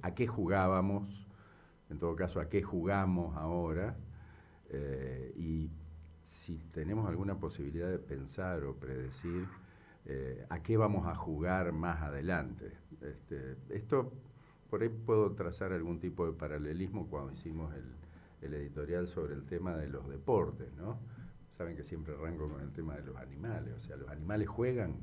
a qué jugábamos, en todo caso a qué jugamos ahora, y si tenemos alguna posibilidad de pensar o predecir a qué vamos a jugar más adelante. Esto, por ahí puedo trazar algún tipo de paralelismo cuando hicimos el editorial sobre el tema de los deportes, ¿no? Saben que siempre arranco con el tema de los animales, o sea, los animales juegan.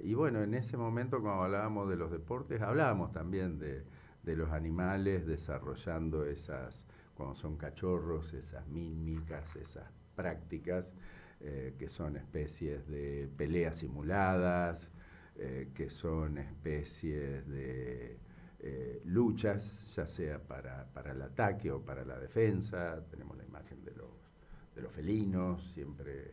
Y bueno, en ese momento cuando hablábamos de los deportes, hablábamos también de los animales desarrollando esas, cuando son cachorros, esas mímicas, esas prácticas que son especies de peleas simuladas, que son especies de luchas, ya sea para el ataque o para la defensa. Tenemos la imagen de los felinos, siempre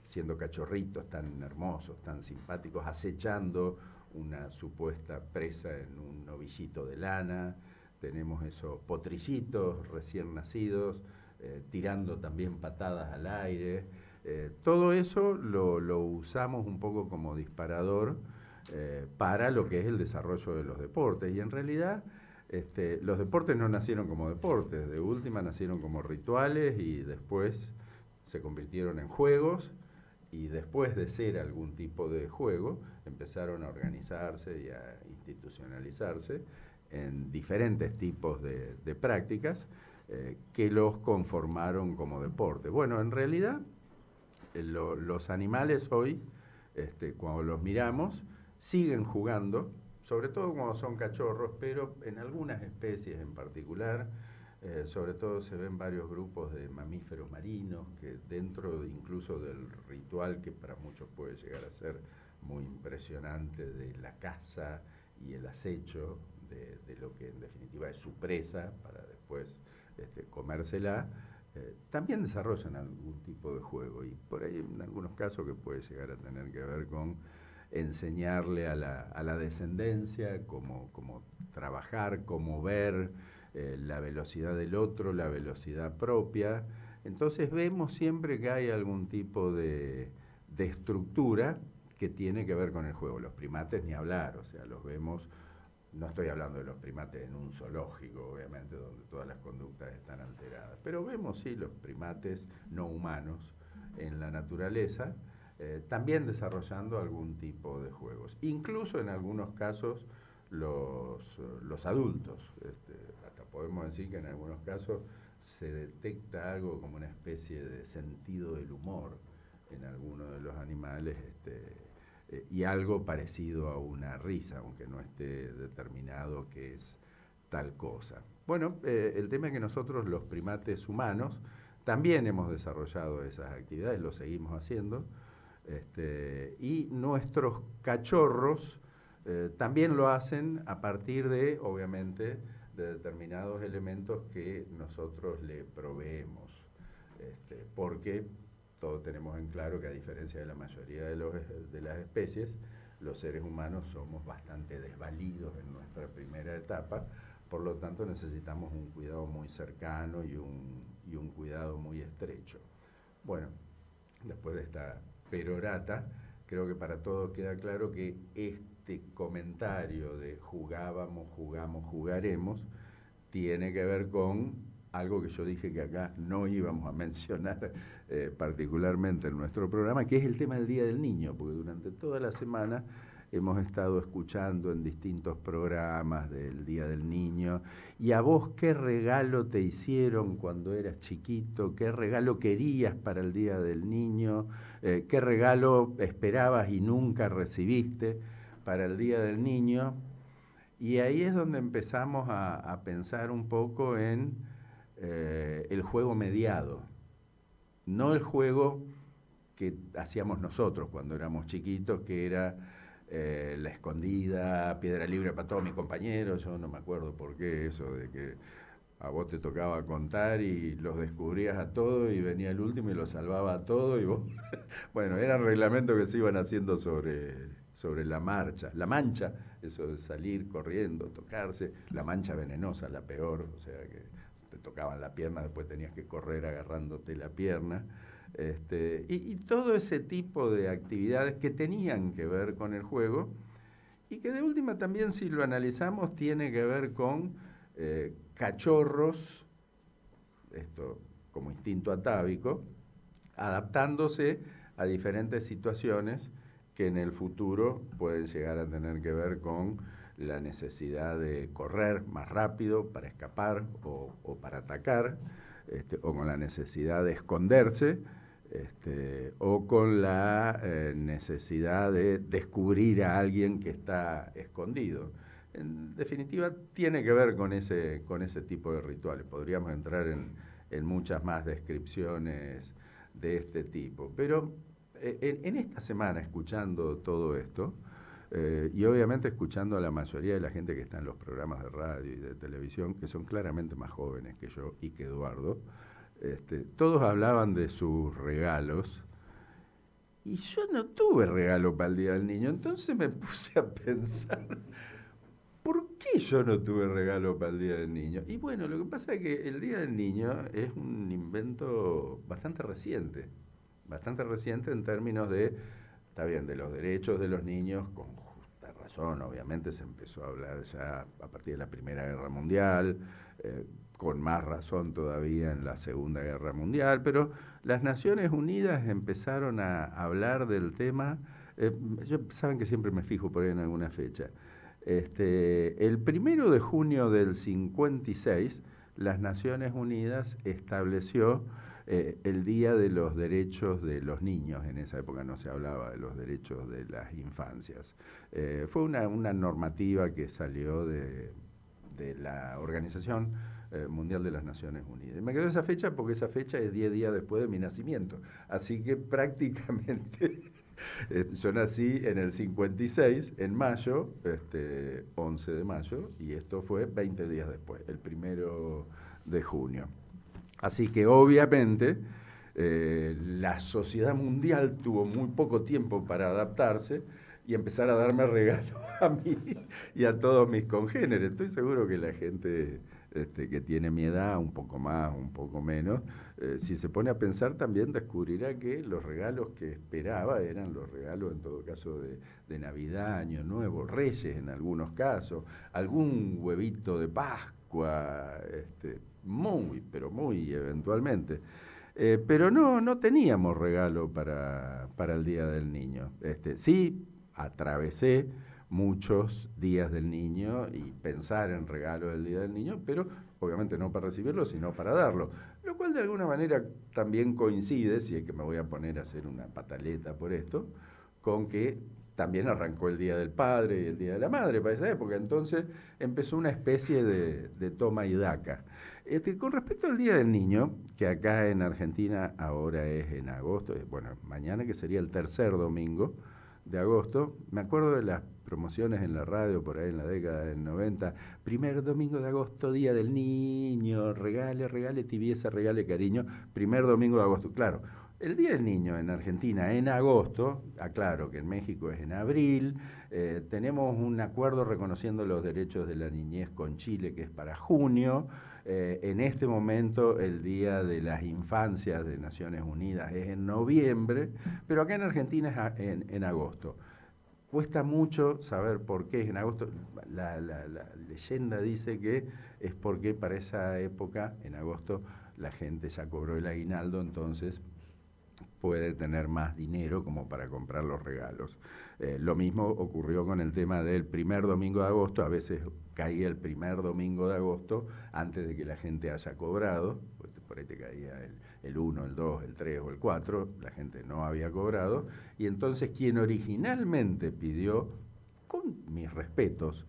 siendo cachorritos tan hermosos, tan simpáticos, acechando una supuesta presa en un novillito de lana. Tenemos esos potrillitos recién nacidos, tirando también patadas al aire. Todo eso lo usamos un poco como disparador para lo que es el desarrollo de los deportes. Y en realidad los deportes no nacieron como deportes, de última nacieron como rituales y después se convirtieron en juegos, y después de ser algún tipo de juego empezaron a organizarse y a institucionalizarse en diferentes tipos de prácticas que los conformaron como deporte. Bueno, en realidad los animales hoy, cuando los miramos, siguen jugando, sobre todo cuando son cachorros, pero en algunas especies en particular, sobre todo se ven varios grupos de mamíferos marinos que dentro incluso del ritual, que para muchos puede llegar a ser muy impresionante, de la caza y el acecho de lo que en definitiva es su presa para después comérsela, también desarrollan algún tipo de juego, y por ahí en algunos casos que puede llegar a tener que ver con enseñarle a la descendencia cómo trabajar, cómo ver la velocidad del otro, la velocidad propia. Entonces vemos siempre que hay algún tipo de estructura que tiene que ver con el juego. Los primates ni hablar, o sea, los vemos. No estoy hablando de los primates en un zoológico, obviamente, donde todas las conductas están alteradas, pero vemos sí los primates no humanos en la naturaleza, también desarrollando algún tipo de juegos. Incluso en algunos casos los adultos, hasta podemos decir que en algunos casos se detecta algo como una especie de sentido del humor en algunos de los animales, y algo parecido a una risa, aunque no esté determinado que es tal cosa. Bueno, el tema es que nosotros los primates humanos también hemos desarrollado esas actividades, lo seguimos haciendo, y nuestros cachorros también lo hacen a partir de, obviamente, de determinados elementos que nosotros le proveemos, porque todos tenemos en claro que a diferencia de la mayoría de las especies, los seres humanos somos bastante desvalidos en nuestra primera etapa, por lo tanto necesitamos un cuidado muy cercano y un cuidado muy estrecho. Bueno, después de esta perorata, creo que para todos queda claro que este comentario de jugábamos, jugamos, jugaremos, tiene que ver con algo que yo dije que acá no íbamos a mencionar particularmente en nuestro programa, que es el tema del Día del Niño, porque durante toda la semana hemos estado escuchando en distintos programas del Día del Niño. ¿Y a vos qué regalo te hicieron cuando eras chiquito? ¿Qué regalo querías para el Día del Niño? ¿Qué regalo esperabas y nunca recibiste para el Día del Niño? Y ahí es donde empezamos a pensar un poco en el juego mediado, no el juego que hacíamos nosotros cuando éramos chiquitos, que era la escondida, piedra libre para todos mis compañeros. Yo no me acuerdo por qué eso de que a vos te tocaba contar y los descubrías a todos y venía el último y los salvaba a todos y vos... Bueno, eran reglamentos que se iban haciendo sobre la marcha. La mancha, eso de salir corriendo, tocarse, la mancha venenosa, la peor, o sea que te tocaban la pierna, después tenías que correr agarrándote la pierna. Y todo ese tipo de actividades que tenían que ver con el juego y que de última también, si lo analizamos, tiene que ver con cachorros, esto como instinto atávico, adaptándose a diferentes situaciones que en el futuro pueden llegar a tener que ver con la necesidad de correr más rápido para escapar o para atacar, o con la necesidad de esconderse, o con la necesidad de descubrir a alguien que está escondido. En definitiva, tiene que ver con ese tipo de rituales. Podríamos entrar en muchas más descripciones de este tipo. Pero en esta semana, escuchando todo esto, y obviamente escuchando a la mayoría de la gente que está en los programas de radio y de televisión, que son claramente más jóvenes que yo y que Eduardo, todos hablaban de sus regalos, y yo no tuve regalo para el Día del Niño. Entonces me puse a pensar, ¿por qué yo no tuve regalo para el Día del Niño? Y bueno, lo que pasa es que el Día del Niño es un invento bastante reciente en términos de, está bien, de los derechos de los niños, con justa razón, obviamente se empezó a hablar ya a partir de la Primera Guerra Mundial, con más razón todavía en la Segunda Guerra Mundial, pero las Naciones Unidas empezaron a hablar del tema, saben que siempre me fijo por ahí en alguna fecha. El 1 de junio del 56, las Naciones Unidas estableció el Día de los Derechos de los Niños. En esa época no se hablaba de los derechos de las infancias. Fue una normativa que salió de la Organización Mundial de las Naciones Unidas. Y me quedó esa fecha porque esa fecha es 10 días después de mi nacimiento. Así que prácticamente yo nací en el 56, en mayo, 11 de mayo, y esto fue 20 días después, el 1 de junio. Así que obviamente la sociedad mundial tuvo muy poco tiempo para adaptarse y empezar a darme regalos a mí y a todos mis congéneres. Estoy seguro que la gente que tiene mi edad, un poco más, un poco menos, si se pone a pensar también descubrirá que los regalos que esperaba eran los regalos en todo caso de Navidad, Año Nuevo, Reyes en algunos casos, algún huevito de Pascua, pero muy eventualmente. Pero no teníamos regalo para el Día del Niño. Sí, atravesé muchos días del niño y pensar en regalo del Día del Niño, pero obviamente no para recibirlo, sino para darlo. Lo cual de alguna manera también coincide, si es que me voy a poner a hacer una pataleta por esto, con que también arrancó el Día del Padre y el Día de la Madre para esa época. Entonces empezó una especie de toma y daca. Con respecto al Día del Niño, que acá en Argentina ahora es en agosto, bueno, mañana que sería el tercer domingo de agosto, me acuerdo de las promociones en la radio por ahí en la década del 90, primer domingo de agosto, Día del Niño, regale tibieza, regale cariño, primer domingo de agosto. Claro, el Día del Niño en Argentina en agosto, aclaro que en México es en abril, tenemos un acuerdo reconociendo los derechos de la niñez con Chile que es para junio. En este momento el Día de las Infancias de Naciones Unidas es en noviembre, pero acá en Argentina es en agosto. Cuesta mucho saber por qué es en agosto. La leyenda dice que es porque para esa época, en agosto, la gente ya cobró el aguinaldo, entonces puede tener más dinero como para comprar los regalos. Lo mismo ocurrió con el tema del primer domingo de agosto, a veces caía el primer domingo de agosto antes de que la gente haya cobrado, pues por ahí te caía el 1, el 2, el 3 o el 4, la gente no había cobrado, y entonces quien originalmente pidió, con mis respetos,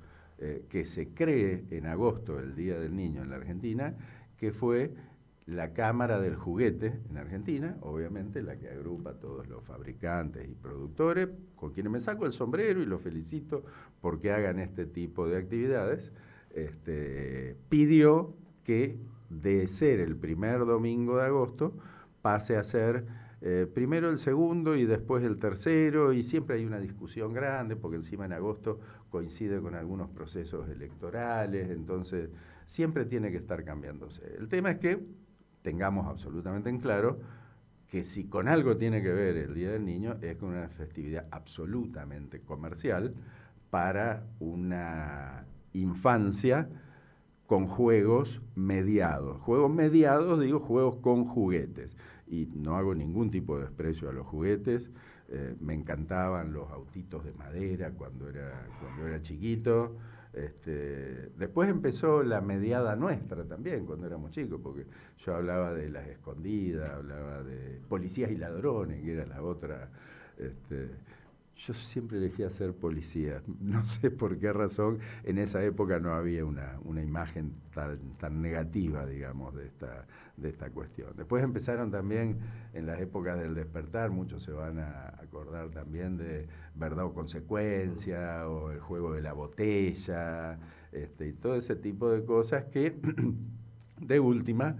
que se cree en agosto el Día del Niño en la Argentina, que fue la Cámara del Juguete en Argentina, obviamente la que agrupa a todos los fabricantes y productores, con quienes me saco el sombrero y los felicito porque hagan este tipo de actividades, pidió que de ser el primer domingo de agosto pase a ser primero el segundo y después el tercero, y siempre hay una discusión grande porque encima en agosto coincide con algunos procesos electorales, entonces siempre tiene que estar cambiándose. El tema es que tengamos absolutamente en claro que si con algo tiene que ver el Día del Niño es con una festividad absolutamente comercial, para una infancia con juegos mediados. Juegos mediados, digo, juegos con juguetes. Y no hago ningún tipo de desprecio a los juguetes. Me encantaban los autitos de madera cuando era chiquito. Después empezó la mediada nuestra también, cuando éramos chicos, porque yo hablaba de las escondidas, hablaba de policías y ladrones, que era la otra. Yo siempre elegí ser policía, no sé por qué razón, en esa época no había una imagen tan negativa, digamos, de esta cuestión. Después empezaron también, en las épocas del despertar, muchos se van a acordar también de Verdad o Consecuencia, o el juego de la botella, y todo ese tipo de cosas que, de última,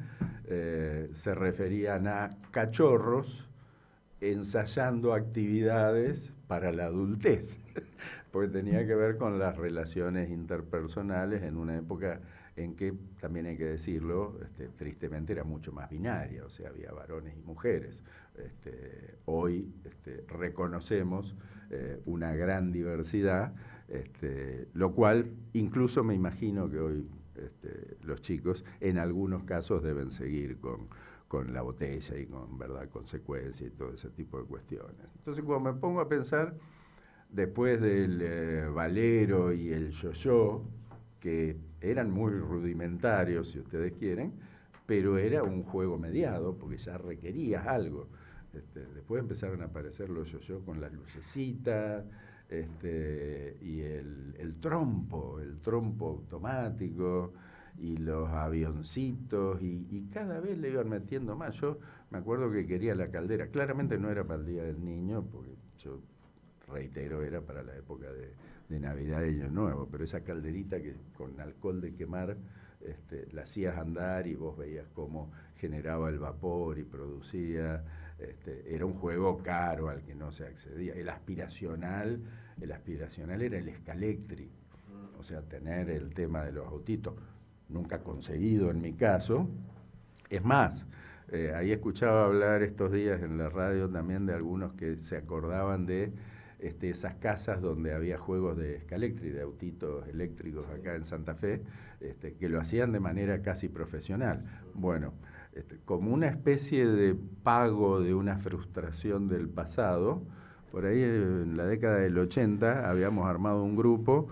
se referían a cachorros ensayando actividades para la adultez, porque tenía que ver con las relaciones interpersonales en una época en que, también hay que decirlo, tristemente era mucho más binaria, o sea, había varones y mujeres. Hoy reconocemos una gran diversidad, lo cual incluso me imagino que hoy los chicos en algunos casos deben seguir con la botella y con Verdad, Consecuencia y todo ese tipo de cuestiones. Entonces, cuando me pongo a pensar, después del Valero y el yo-yo, que eran muy rudimentarios, si ustedes quieren, pero era un juego mediado, porque ya requerías algo. Después empezaron a aparecer los yo-yo con las lucecitas, y el trompo automático, y los avioncitos, y cada vez le iban metiendo más. Yo me acuerdo que quería la caldera. Claramente no era para el Día del Niño, porque yo reitero, era para la época de Navidad y Año Nuevo, pero esa calderita que con alcohol de quemar la hacías andar y vos veías cómo generaba el vapor y producía. Era un juego caro al que no se accedía. El aspiracional era el Scalectri, o sea, tener el tema de los autitos. Nunca conseguido en mi caso. Es más, ahí escuchaba hablar estos días en la radio también de algunos que se acordaban de esas casas donde había juegos de Scalectri, de autitos eléctricos acá en Santa Fe, que lo hacían de manera casi profesional. Bueno, como una especie de pago de una frustración del pasado, por ahí en la década del 80 habíamos armado un grupo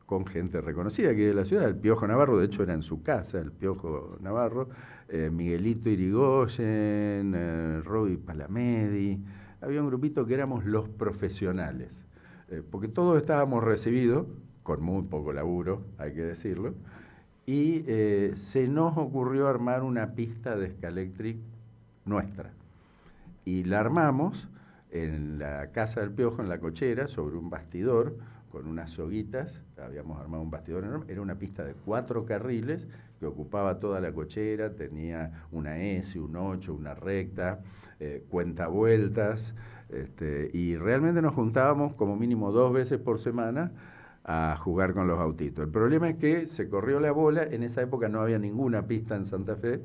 con gente reconocida aquí de la ciudad, el Piojo Navarro, de hecho era en su casa, el Piojo Navarro, Miguelito Irigoyen, Roby Palamedi. Había un grupito que éramos los profesionales, porque todos estábamos recibidos, con muy poco laburo, hay que decirlo, y se nos ocurrió armar una pista de Scalectri nuestra. Y la armamos en la casa del Piojo, en la cochera, sobre un bastidor, con unas soguitas. Habíamos armado un bastidor enorme. Era una pista de 4 carriles que ocupaba toda la cochera, tenía una S, un 8, una recta, cuentavueltas, y realmente nos juntábamos como mínimo 2 veces por semana a jugar con los autitos. El problema es que se corrió la bola, en esa época no había ninguna pista en Santa Fe,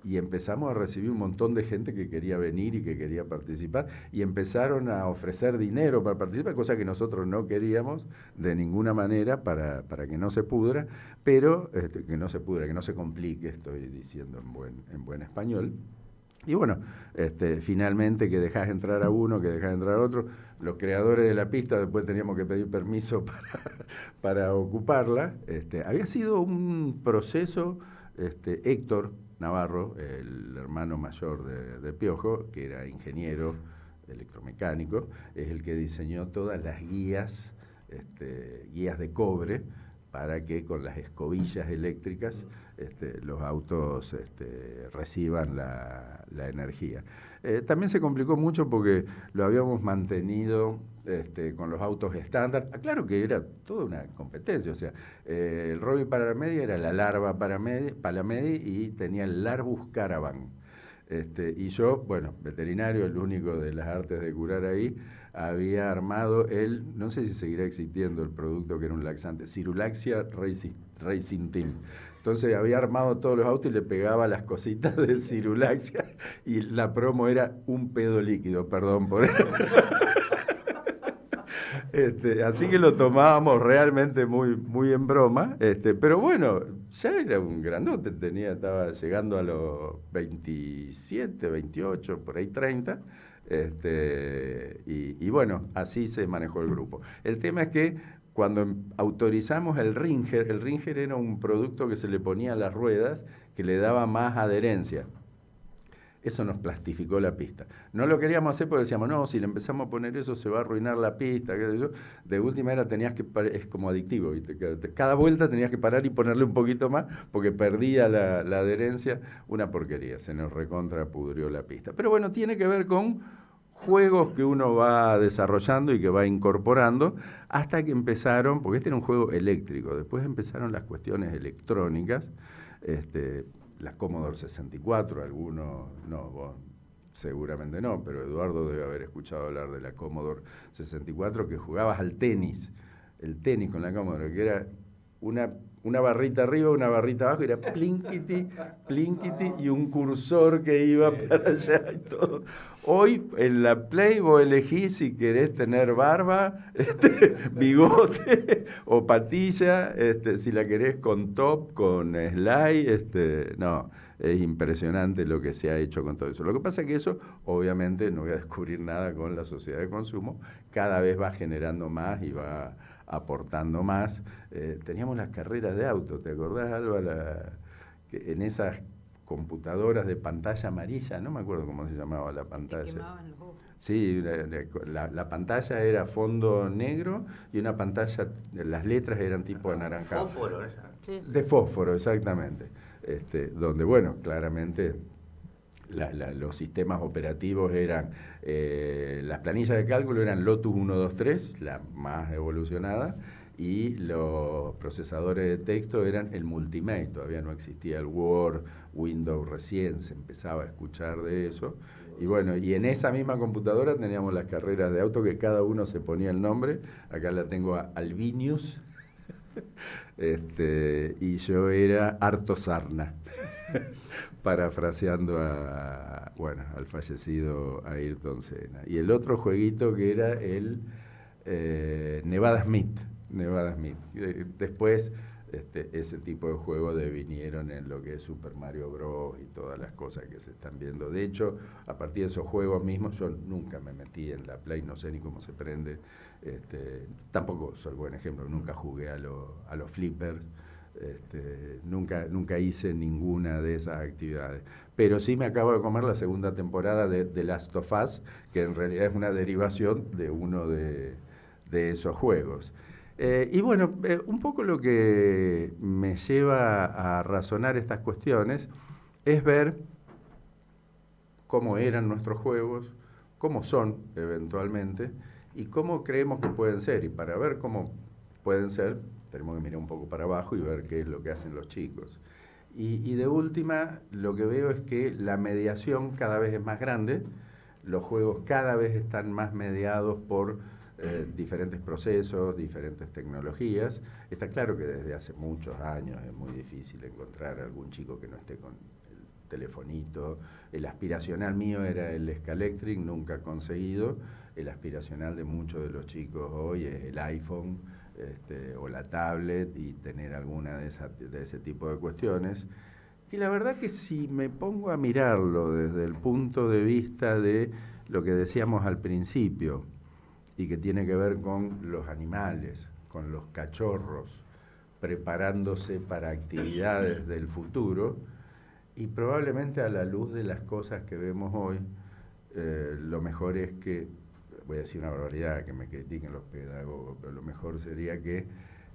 y empezamos a recibir un montón de gente que quería venir y que quería participar, y empezaron a ofrecer dinero para participar, cosa que nosotros no queríamos de ninguna manera para que no se pudra, pero que no se pudra, que no se complique, estoy diciendo en buen español. Y bueno, finalmente que dejás entrar a uno, que dejás entrar a otro. Los creadores de la pista después teníamos que pedir permiso para ocuparla. Había sido un proceso, Héctor Navarro, el hermano mayor de Piojo, que era ingeniero electromecánico, es el que diseñó todas las guías de cobre, para que con las escobillas eléctricas los autos reciban la energía. También se complicó mucho porque lo habíamos mantenido con los autos estándar. Claro que era toda una competencia, o sea, el Roby Palamedi era la Larva Palamedi y tenía el Larbus Caravan. Y yo, bueno, veterinario, el único de las artes de curar ahí, había armado no sé si seguirá existiendo el producto que era un laxante, Cirulaxia Reisintil. Entonces había armado todos los autos y le pegaba las cositas de Cirulaxia, y la promo era un pedo líquido, perdón por eso. Así que lo tomábamos realmente muy, muy en broma, pero bueno, ya era un grandote, estaba llegando a los 27, 28, por ahí 30, y bueno, así se manejó el grupo. El tema es que cuando autorizamos el Ringer era un producto que se le ponía a las ruedas que le daba más adherencia. Eso nos plastificó la pista. No lo queríamos hacer porque decíamos, no, si le empezamos a poner eso se va a arruinar la pista. Qué sé yo. De última era es como adictivo, ¿viste? Cada vuelta tenías que parar y ponerle un poquito más porque perdía la adherencia. Una porquería, se nos recontrapudrió la pista. Pero bueno, tiene que ver con juegos que uno va desarrollando y que va incorporando hasta que empezaron, porque este era un juego eléctrico, después empezaron las cuestiones electrónicas, la Commodore 64, algunos, no, vos seguramente no, pero Eduardo debe haber escuchado hablar de la Commodore 64, que jugabas al tenis, el tenis con la Commodore, que era una barrita arriba, una barrita abajo, y era plinkity, plinkity, y un cursor que iba para allá y todo. Hoy en la Play vos elegís si querés tener barba, bigote o patilla, si la querés con top, con slide, no, es impresionante lo que se ha hecho con todo eso. Lo que pasa es que eso, obviamente, no voy a descubrir nada con la sociedad de consumo, cada vez va generando más y va aportando más. Teníamos las carreras de auto, ¿te acordás, Alba? Que en esas computadoras de pantalla amarilla, no me acuerdo cómo se llamaba la pantalla. Que quemaban los ojos. Sí, la pantalla era fondo negro y una pantalla, las letras eran tipo anaranjado. Fósforo, esa. Sí. De fósforo, exactamente. Donde, bueno, claramente los sistemas operativos eran, las planillas de cálculo eran Lotus 123, la más evolucionada, y los procesadores de texto eran el Multimate, todavía no existía el Word, Windows recién, se empezaba a escuchar de eso. Y bueno, y en esa misma computadora teníamos las carreras de auto que cada uno se ponía el nombre. Acá la tengo a Albinius, y yo era Harto Sarna, parafraseando al fallecido Ayrton Senna. Y el otro jueguito que era el Nevada Smith. Después ese tipo de juegos devinieron en lo que es Super Mario Bros. Y todas las cosas que se están viendo. De hecho, a partir de esos juegos mismos, yo nunca me metí en la Play, no sé ni cómo se prende. Tampoco soy buen ejemplo, nunca jugué a los flippers. Nunca hice ninguna de esas actividades. Pero sí me acabo de comer la segunda temporada de The Last of Us, que en realidad es una derivación de uno de esos juegos. Y bueno, un poco lo que me lleva a razonar estas cuestiones es ver cómo eran nuestros juegos, cómo son eventualmente y cómo creemos que pueden ser. Y para ver cómo pueden ser, tenemos que mirar un poco para abajo y ver qué es lo que hacen los chicos. Y de última, lo que veo es que la mediación cada vez es más grande, los juegos cada vez están más mediados por diferentes procesos, diferentes tecnologías. Está claro que desde hace muchos años es muy difícil encontrar algún chico que no esté con el telefonito. El aspiracional mío era el Scalextric, nunca conseguido. El aspiracional de muchos de los chicos hoy es el iPhone o la tablet y tener alguna de ese tipo de cuestiones. Y la verdad que si me pongo a mirarlo desde el punto de vista de lo que decíamos al principio, y que tiene que ver con los animales, con los cachorros, preparándose para actividades del futuro, y probablemente a la luz de las cosas que vemos hoy, lo mejor es que, voy a decir una barbaridad, que me critiquen los pedagogos, pero lo mejor sería que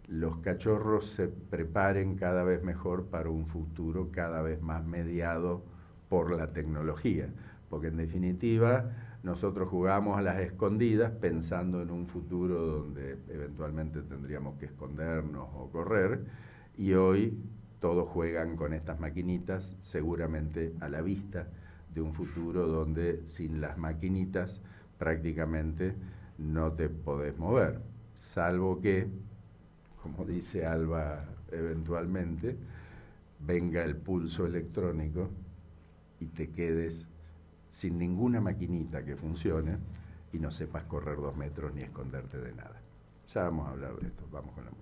los cachorros se preparen cada vez mejor para un futuro cada vez más mediado por la tecnología, porque en definitiva nosotros jugamos a las escondidas pensando en un futuro donde eventualmente tendríamos que escondernos o correr, y hoy todos juegan con estas maquinitas seguramente a la vista de un futuro donde sin las maquinitas prácticamente no te podés mover, salvo que, como dice Alba eventualmente, venga el pulso electrónico y te quedes sin ninguna maquinita que funcione y no sepas correr 2 metros ni esconderte de nada. Ya vamos a hablar de esto, vamos con la música.